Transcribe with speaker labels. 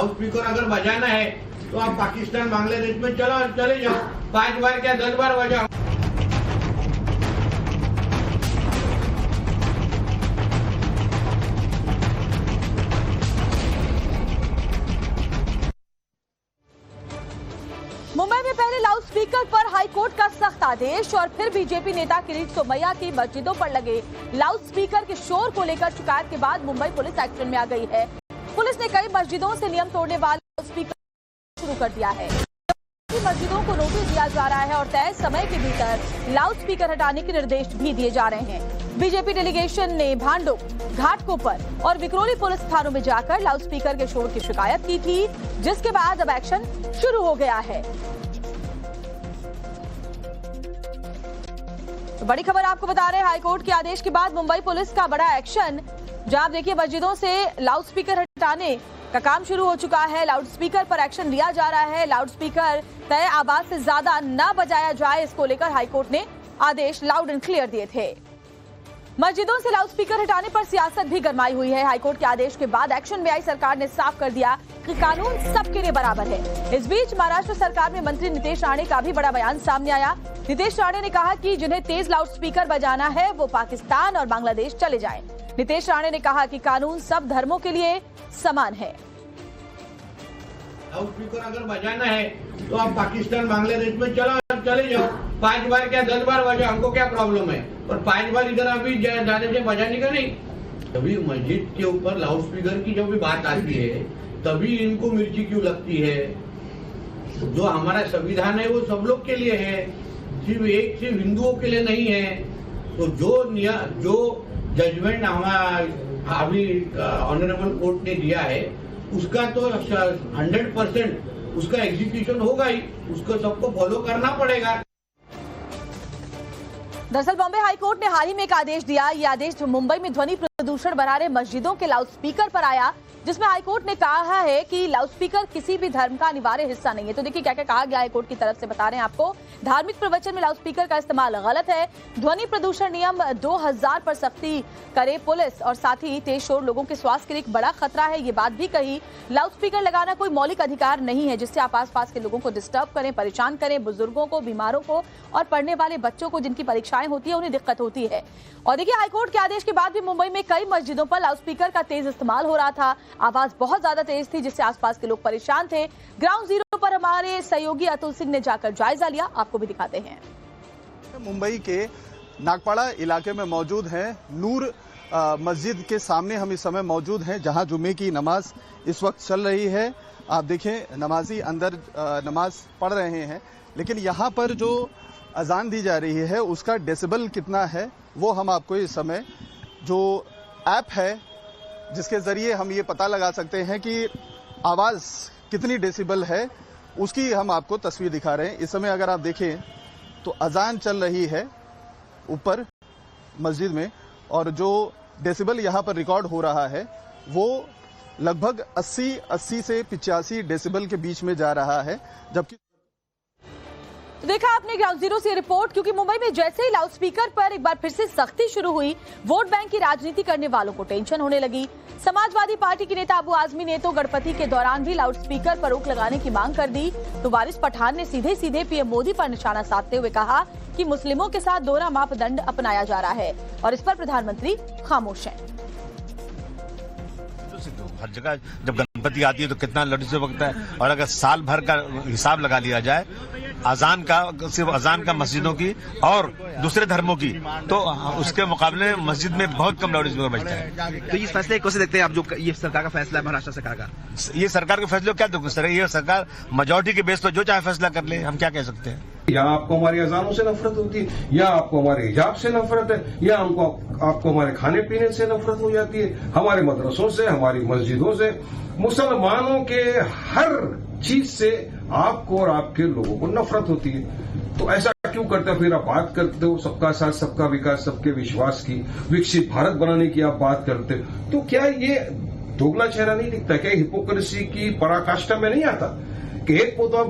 Speaker 1: Loud speaker अगर बजाना है तो आप पाकिस्तान बांग्लादेश में चले जाओ, 5 बार क्या 10 बार बजाओ।
Speaker 2: मुंबई में पहले लाउड स्पीकर पर हाईकोर्ट का सख्त आदेश और फिर बीजेपी नेता किरीट सोमैया की मस्जिदों पर लगे लाउड स्पीकर के शोर को लेकर शिकायत के बाद मुंबई पुलिस एक्शन में आ गई है। पुलिस ने कई मस्जिदों से नियम तोड़ने वाले लाउड स्पीकर शुरू कर दिया है। मस्जिदों को नोटिस दिया जा रहा है और तय समय के भीतर लाउड स्पीकर हटाने के निर्देश भी दिए जा रहे हैं। बीजेपी डेलीगेशन ने भांडुप, घाटकोपर और विक्रोली पुलिस थानों में जाकर लाउड स्पीकर के शोर की शिकायत की थी, जिसके बाद अब एक्शन शुरू हो गया है। तो बड़ी खबर आपको बता रहे हैं, हाईकोर्ट के आदेश के बाद मुंबई पुलिस का बड़ा एक्शन, जहां आप देखिए मस्जिदों से लाउड स्पीकर हटाने का काम शुरू हो चुका है। लाउड स्पीकर पर एक्शन लिया जा रहा है। लाउड स्पीकर तय आवाज से ज्यादा न बजाया जाए, इसको लेकर हाईकोर्ट ने आदेश लाउड एंड क्लियर दिए थे। मस्जिदों से लाउड स्पीकर हटाने पर सियासत भी गरमाई हुई है। हाईकोर्ट के आदेश के बाद एक्शन में आई सरकार ने साफ कर दिया कि कानून सबके लिए बराबर है। इस बीच महाराष्ट्र सरकार में मंत्री नीतीश राणे का भी बड़ा बयान सामने आया। नीतीश राणे ने कहा कि जिन्हें तेज लाउड स्पीकर बजाना है वो पाकिस्तान और बांग्लादेश चले जाएं। नीतीश राणे ने कहा कि कानून सब धर्मों के लिए समान है।
Speaker 1: लाउड स्पीकर अगर बजाना है तो आप पाकिस्तान बांग्लादेश में चले जाओ, 5 बार क्या 10 बार बजाओ, हमको क्या प्रॉब्लम है। और 5 बार इधर अभी जाने से बजाने का नहीं। तभी मस्जिद के ऊपर लाउड स्पीकर की जब भी बात आती है तभी इनको मिर्ची क्यों लगती है। जो हमारा संविधान है वो सब लोग के लिए है, सिर्फ हिंदुओं के लिए नहीं है। तो जो जजमेंट हमारा अभी ऑनरेबल कोर्ट ने दिया है उसका तो 100% उसका एग्जीक्यूशन होगा ही, उसको सबको फॉलो करना पड़ेगा।
Speaker 2: दरअसल बॉम्बे हाईकोर्ट ने हाल ही में एक आदेश दिया। ये आदेश मुंबई में ध्वनि प्रदूषण बढ़ा रहे मस्जिदों के लाउड स्पीकर पर आया, जिसमें हाईकोर्ट ने कहा है कि लाउड स्पीकर किसी भी धर्म का अनिवार्य हिस्सा नहीं है। तो देखिए क्या क्या कहा गया हाईकोर्ट की तरफ से, बता रहे हैं आपको। धार्मिक प्रवचन में लाउड स्पीकर का इस्तेमाल गलत है। ध्वनि प्रदूषण नियम 2000 पर सख्ती करे पुलिस और साथ ही तेज शोर लोगों के स्वास्थ्य के लिए एक बड़ा खतरा है। ये बात भी कही। लाउड स्पीकर लगाना कोई मौलिक अधिकार नहीं है जिससे आप आसपास के लोगों को डिस्टर्ब करें, परेशान करें। बुजुर्गों को, बीमारों को और पढ़ने वाले बच्चों को जिनकी परीक्षाएं होती है उन्हें दिक्कत होती है। और देखिए हाईकोर्ट के आदेश के बाद भी मुंबई में कई मस्जिदों पर लाउड स्पीकर का तेज इस्तेमाल हो रहा था। आवाज बहुत ज्यादा तेज थी जिससे आसपास के लोग परेशान थे। ग्राउंड जीरो पर हमारे सहयोगी अतुल सिंह ने जाकर जायजा लिया, आपको भी दिखाते हैं।
Speaker 3: मुंबई के नागपाड़ा इलाके में मौजूद हैं। नूर मस्जिद के सामने हम इस समय मौजूद हैं, जहां जुमे की नमाज इस वक्त चल रही है। आप देखें नमाजी अंदर नमाज पढ़ रहे हैं, लेकिन यहां पर जो अजान दी जा रही है उसका डेसिबल कितना है वो हम आपको इस समय जो ऐप है जिसके जरिए हम ये पता लगा सकते हैं कि आवाज कितनी डेसिबल है उसकी हम आपको तस्वीर दिखा रहे हैं। इस समय अगर आप देखें तो अजान चल रही है ऊपर मस्जिद में और जो डेसिबल यहाँ पर रिकॉर्ड हो रहा है वो लगभग 80 से 85 डेसिबल के बीच में जा रहा है। जबकि
Speaker 2: तो देखा आपने ग्राउंड जीरो से रिपोर्ट, क्योंकि मुंबई में जैसे ही लाउड स्पीकर पर एक बार फिर से सख्ती शुरू हुई, वोट बैंक की राजनीति करने वालों को टेंशन होने लगी। समाजवादी पार्टी के नेता अबू आजमी ने तो गणपति के दौरान भी लाउड स्पीकर पर रोक लगाने की मांग कर दी। तो वारिस पठान ने सीधे सीधे पीएम मोदी पर निशाना साधते हुए कहा कि मुस्लिमों के साथ दोहरा मापदंड अपनाया जा रहा है और इस पर प्रधानमंत्री खामोश हैं।
Speaker 4: हर जगह जब गणपति आती है तो कितना लड्डू से वक्त है, और अगर साल भर का हिसाब लगा लिया जाए अजान का, सिर्फ अजान का मस्जिदों की और दूसरे धर्मों की, तो उसके मुकाबले मस्जिद में बहुत कम लाउड स्पीकर बजता है।
Speaker 5: तो इस फैसले कैसे देखते हैं आप, जो ये सरकार का फैसला है महाराष्ट्र सरकार का?
Speaker 4: ये सरकार के फैसले क्या दुख सर, ये सरकार मेजॉरिटी के बेस पर जो चाहे फैसला कर ले, हम क्या कह सकते हैं।
Speaker 6: या आपको हमारी अजानों से नफरत होती है, या आपको हमारे हिजाब से नफरत है, या आपको हमारे खाने पीने से नफरत हो जाती है, हमारे मदरसों से, हमारी मस्जिदों से, मुसलमानों के हर चीज से आपको और आपके लोगों को नफरत होती है। तो ऐसा क्यों करते हो? फिर आप बात करते हो सबका साथ सबका विकास सबके विश्वास की, विकसित भारत बनाने की आप बात करते हो, तो क्या ये दोगला चेहरा नहीं दिखता? क्या हिपोक्रेसी की पराकाष्ठा में नहीं आता कि एक को तो आप